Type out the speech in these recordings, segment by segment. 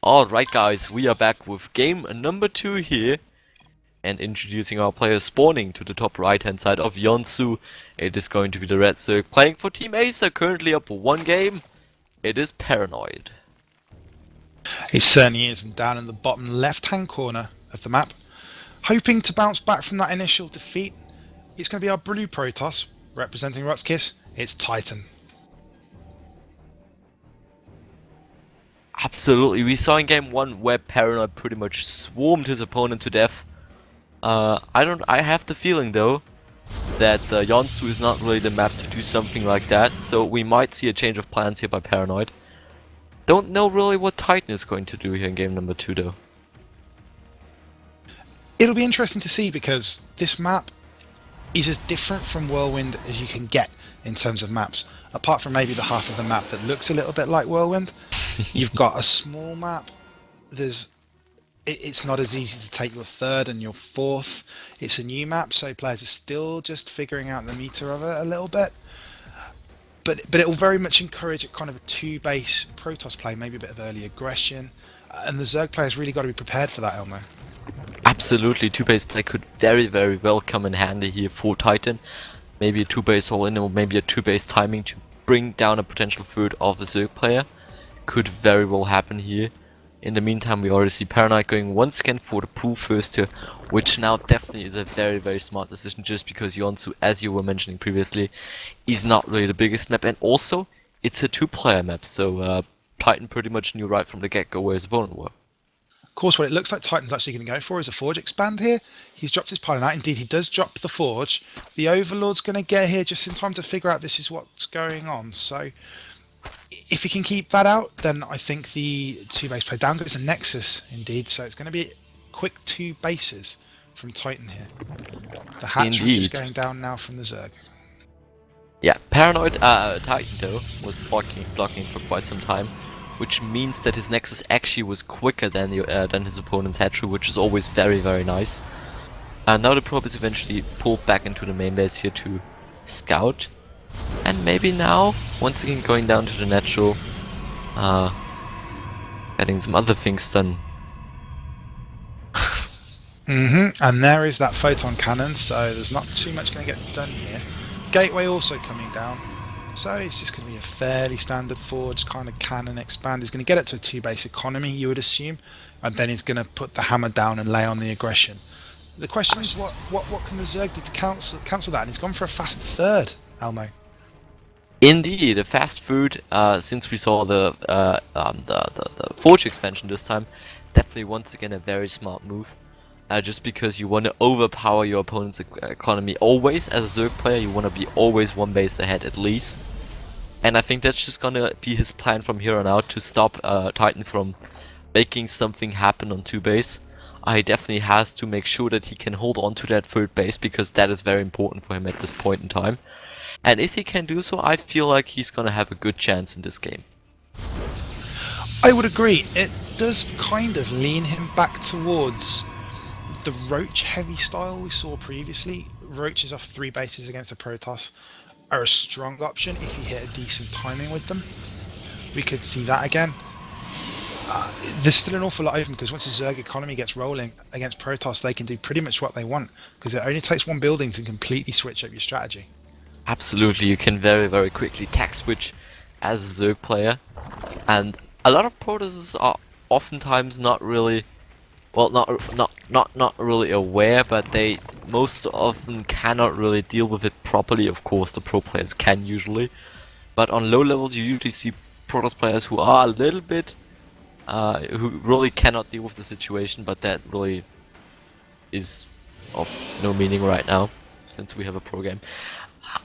Alright guys, we are back with game number 2 here and introducing our players spawning to the top right hand side of Yonsu. It is going to be the Red Zerg playing for Team Acer, currently up 1 game. It is Paranoid. It certainly is, and down in the bottom left hand corner of the map, hoping to bounce back from that initial defeat, it's going to be our blue Protoss, representing RoxKis, it's Titan. Absolutely, we saw in game 1 where Paranoid pretty much swarmed his opponent to death. I have the feeling though that Yonsu is not really the map to do something like that, so we might see a change of plans here by Paranoid. Don't know really what Titan is going to do here in game number 2 though. It'll be interesting to see because this map is as different from Whirlwind as you can get in terms of maps. Apart from maybe the half of the map that looks a little bit like Whirlwind, you've got a small map. It's not as easy to take your third and your fourth. It's a new map, so players are still just figuring out the meter of it a little bit. But it will very much encourage a kind of a 2-base Protoss play, maybe a bit of early aggression. And the Zerg players really got to be prepared for that, Elmo. Absolutely, 2-base play could very well come in handy here for Titan. Maybe a 2-base all-in or maybe a 2-base timing to bring down a potential third of the Zerg player. Could very well happen here. In the meantime, we already see Paranoid going once again for the pool first here, which now definitely is a very smart decision, just because Yonsu, as you were mentioning previously, is not really the biggest map, and also it's a 2-player map, so Titan pretty much knew right from the get-go where his opponent were. Of course, what it looks like Titan's actually going to go for is a Forge expand here. He's dropped his pylon out. Indeed, he does drop the Forge. The Overlord's going to get here just in time to figure out this is what's going on. So, if he can keep that out, then I think the 2-base play down goes the Nexus, indeed. So it's going to be a quick 2 bases from Titan here. The hatchery just going down now from the Zerg. Yeah, Paranoid, Titan though, was blocking for quite some time, which means that his Nexus actually was quicker than his opponent's hatchery, which is always very nice. Now the probe is eventually pulled back into the main base here to scout. And maybe now, once again going down to the natural, getting some other things done. And there is that photon cannon, so there's not too much going to get done here. Gateway also coming down, so it's just going to be a fairly standard Forge kind of cannon expand. He's going to get it to a 2-base economy, you would assume, and then he's going to put the hammer down and lay on the aggression. The question is, what can the Zerg do to cancel that? And he's gone for a fast third, Elmo. Indeed, a fast food. Since we saw the Forge expansion this time, definitely once again a very smart move. Just because you want to overpower your opponent's economy always. As a Zerg player, you want to be always 1 base ahead at least. And I think that's just gonna be his plan from here on out, to stop Titan from making something happen on 2-base. He definitely has to make sure that he can hold on to that 3rd base, because that is very important for him at this point in time. And if he can do so, I feel like he's gonna have a good chance in this game. I would agree. It does kind of lean him back towards the Roach heavy style we saw previously. Roaches off 3 bases against a Protoss are a strong option if you hit a decent timing with them. We could see that again. There's still an awful lot open, because once the Zerg economy gets rolling against Protoss, they can do pretty much what they want, because it only takes 1 building to completely switch up your strategy. Absolutely, you can very quickly tag switch as a Zerg player, and a lot of Protosses are oftentimes not really, well, not really aware, but they most often cannot really deal with it properly. Of course, the pro players can usually, but on low levels you usually see Protoss players who are a little bit, who really cannot deal with the situation, but that really is of no meaning right now, since we have a pro game.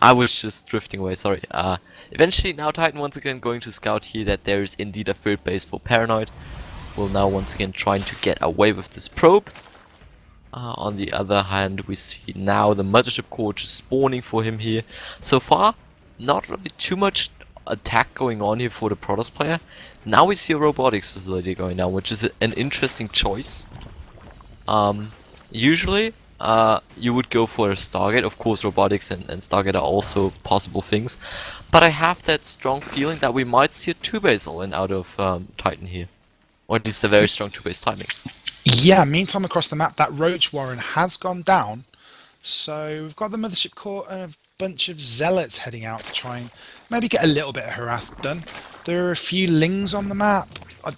I was just drifting away, sorry. Eventually, now Titan once again going to scout here that there is indeed a 3rd base for Paranoid. Will now once again trying to get away with this probe. On the other hand, we see now the Mothership Core just spawning for him here. So far, not really too much attack going on here for the Protoss player. Now we see a robotics facility going down, which is an interesting choice. Usually, you would go for a Stargate. Of course, robotics and Stargate are also possible things. But I have that strong feeling that we might see a 2-base all-in out of Titan here. Or at least a very strong two-base timing. Yeah, meantime across the map, that Roach Warren has gone down. So we've got the Mothership Core and a bunch of Zealots heading out to try and maybe get a little bit of harass done. There are a few Lings on the map.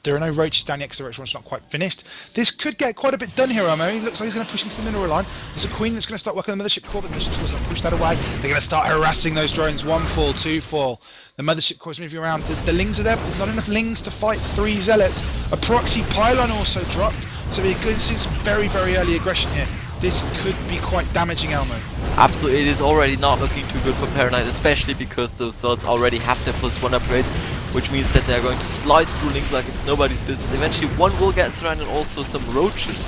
There are no Roaches down yet because the Roach Warren's not quite finished. This could get quite a bit done here, Elmo. He looks like he's going to push into the mineral line. There's a Queen that's going to start working on the Mothership Core, but the Mothership Core's going to push that away. They're going to start harassing those drones. 1 fall, 2 fall. The Mothership Core's moving around. The Lings are there, but there's not enough Lings to fight 3 Zealots. A Proxy Pylon also dropped, so we're going to see some very, very early aggression here. This could be quite damaging, Elmo. Absolutely, it is already not looking too good for Paranoid, especially because those Zealots already have their +1 upgrades, which means that they're going to slice through Lings like it's nobody's business. Eventually one will get surrounded, also some Roaches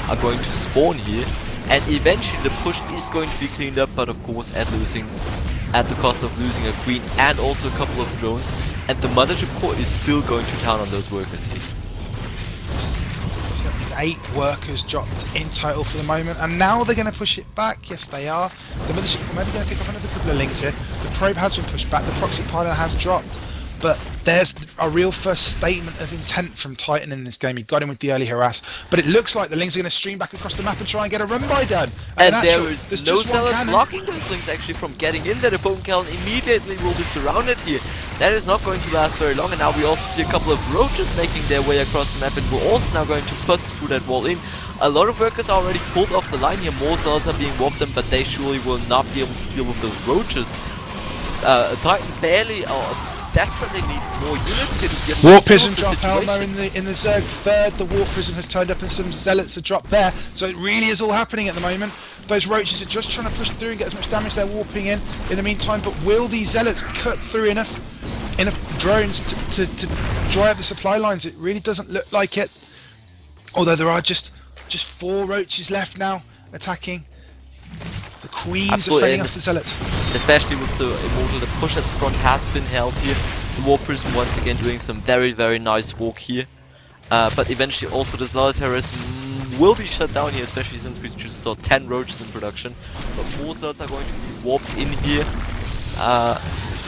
are going to spawn here, and eventually the push is going to be cleaned up, but of course at the cost of losing a Queen and also a couple of drones, and the Mothership Core is still going to town on those workers here. 8 workers dropped in total for the moment, and now they're going to push it back. Yes, they are. The Mothership Core maybe going to pick up another couple of Lings here. The Probe has been pushed back. The Proxy Pylon has dropped. But there's a real first statement of intent from Titan in this game. He got him with the early harass. But it looks like the Lings are going to stream back across the map and try and get a run by done. And there is no Zealot blocking those Lings actually from getting in there. The Potent Cannon immediately will be surrounded here. That is not going to last very long. And now we also see a couple of Roaches making their way across the map. And we're also now going to bust through that wall in. A lot of workers are already pulled off the line here. More Zealots are being warped them, but they surely will not be able to deal with those Roaches. Titan barely... desperately needs more units here to get Warp Prism drop Elmo in the Zerg third. The Warp Prism has turned up and some Zealots are dropped there. So it really is all happening at the moment. Those Roaches are just trying to push through and get as much damage they're warping in the meantime. But will these Zealots cut through enough drones to dry up the supply lines? It really doesn't look like it. Although there are just 4 Roaches left now attacking. The Queens are fending off the Zealots. Especially with the Immortal, the push at the front has been held here. The Warp Prism once again doing some very, very nice work here. But eventually also the Zealot terrorism will be shut down here, especially since we just saw 10 Roaches in production. But 4 Zealots are going to be warped in here.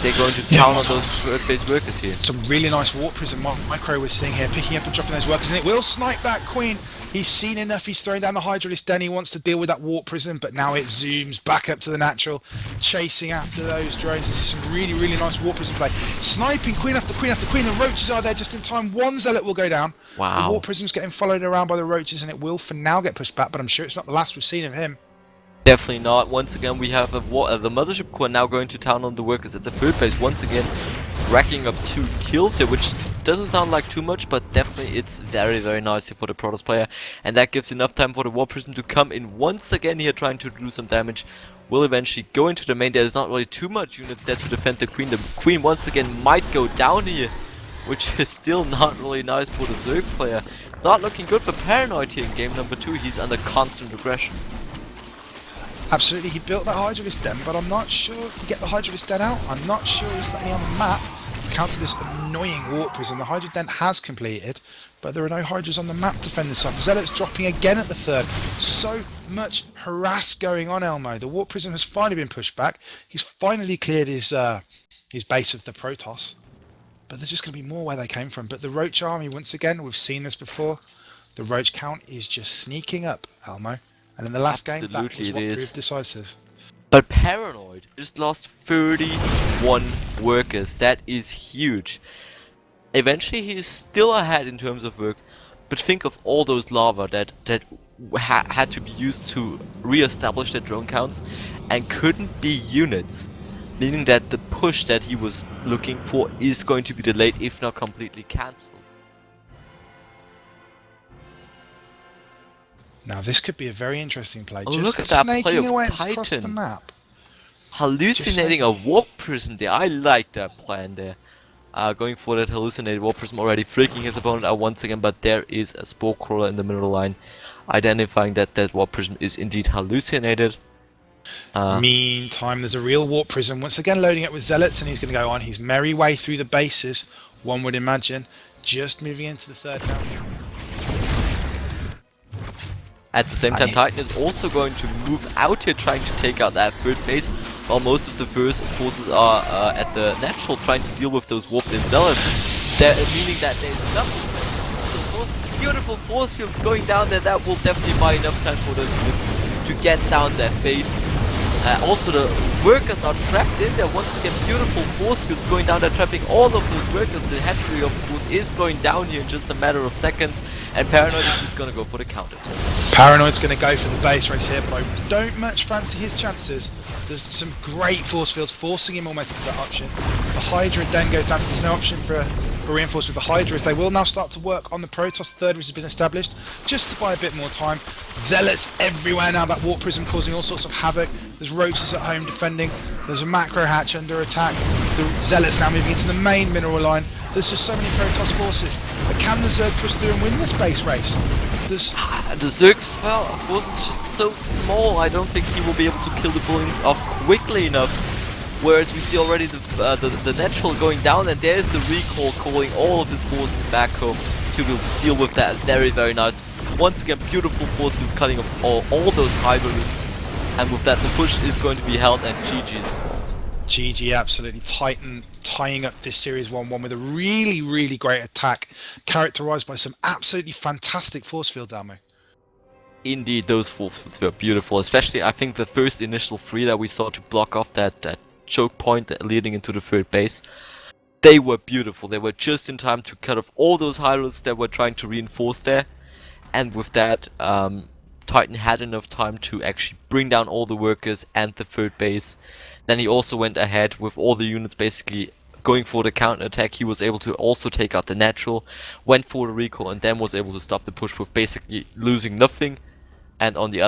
They're going to town on those Earth-based workers here. Some really nice Warp Prism micro we're seeing here, picking up and dropping those workers, and it will snipe that Queen. He's seen enough, he's throwing down the Hydralisk Den, he wants to deal with that Warp Prism, but now it zooms back up to the natural, chasing after those drones. This is some really, really nice Warp Prism play. Sniping Queen after Queen after Queen, the Roaches are there just in time. 1 Zealot will go down. Wow. The Warp Prism's getting followed around by the Roaches, and it will for now get pushed back, but I'm sure it's not the last we've seen of him. Definitely not. Once again, we have the Mothership Core now going to town on the workers at the third base. Once again, racking up 2 kills here, which doesn't sound like too much, but definitely it's very, very nice here for the Protoss player. And that gives enough time for the Warp Prism to come in once again here, trying to do some damage. Will eventually go into the main. There's not really too much units there to defend the Queen. The Queen once again might go down here, which is still not really nice for the Zerg player. It's not looking good for Paranoid here in game number 2. He's under constant aggression. Absolutely, he built that Hydralisk Den, but I'm not sure to get the Hydralisk Den out. I'm not sure he's got any on the map to counter this annoying Warp Prism. The Hydra Den has completed, but there are no Hydras on the map to fend this off. Zealot's dropping again at the third. So much harass going on, Elmo. The Warp Prism has finally been pushed back. He's finally cleared his base of the Protoss. But there's just going to be more where they came from. But the Roach army, once again, we've seen this before. The Roach count is just sneaking up, Elmo. And in the last game, that was what proved decisive. But Paranoid just lost 31 workers. That is huge. Eventually, he is still ahead in terms of work. But think of all those lava that had to be used to re-establish their drone counts and couldn't be units. Meaning that the push that he was looking for is going to be delayed, if not completely cancelled. Now this could be a very interesting play. Oh, just look at that play snaking of away Titan. across the map. Hallucinating a Warp Prism there. I like that plan there. Going for that hallucinated Warp Prism, already freaking his opponent out once again, but there is a Spore Crawler in the middle line, identifying that that Warp Prism is indeed hallucinated. Meantime, there's a real Warp Prism once again loading up with Zealots, and he's going to go on his merry way through the bases, one would imagine, just moving into the third now. At the same time, Titan is also going to move out here, trying to take out that third base, while most of the first forces are at the natural, trying to deal with those warped in Zealots. Meaning that there's nothing. Of course, beautiful force fields going down there. That will definitely buy enough time for those units to get down their face. Also, the workers are trapped in there. Once again, beautiful force fields going down there, trapping all of those workers. The hatchery, of course, is going down here in just a matter of seconds, and Paranoid is just gonna go for the counter. Paranoid's going to go for the base race here, but I don't much fancy his chances. There's some great force fields forcing him almost into that option. The Hydra then goes down, so there's no option for reinforce with the Hydras. They will now start to work on the Protoss third, which has been established, just to buy a bit more time. Zealots everywhere now, that Warp Prism causing all sorts of havoc. There's Roaches at home defending. There's a Macro Hatch under attack. The Zealots now moving into the main mineral line. There's just so many Protoss forces. But can the Zerg push through and win this base race? The Zerg's, well, of course, is just so small. I don't think he will be able to kill the buildings off quickly enough. Whereas we see already the natural going down, and there's the recall calling all of his forces back home to deal with that. Very, very nice. Once again, beautiful force fields cutting off all those Hydra risks. And with that, the push is going to be held, and GG is called. GG, absolutely. Titan tying up this series 1-1 with a really, really great attack, characterized by some absolutely fantastic force field ammo. Indeed, those force fields were beautiful. Especially, I think the first initial 3 that we saw to block off that choke point leading into the third base. They were beautiful. They were just in time to cut off all those Hydras that were trying to reinforce there. And with that, Titan had enough time to actually bring down all the workers and the third base. Then he also went ahead with all the units basically going for the counter attack. He was able to also take out the natural, went for the recall, and then was able to stop the push with basically losing nothing. And on the other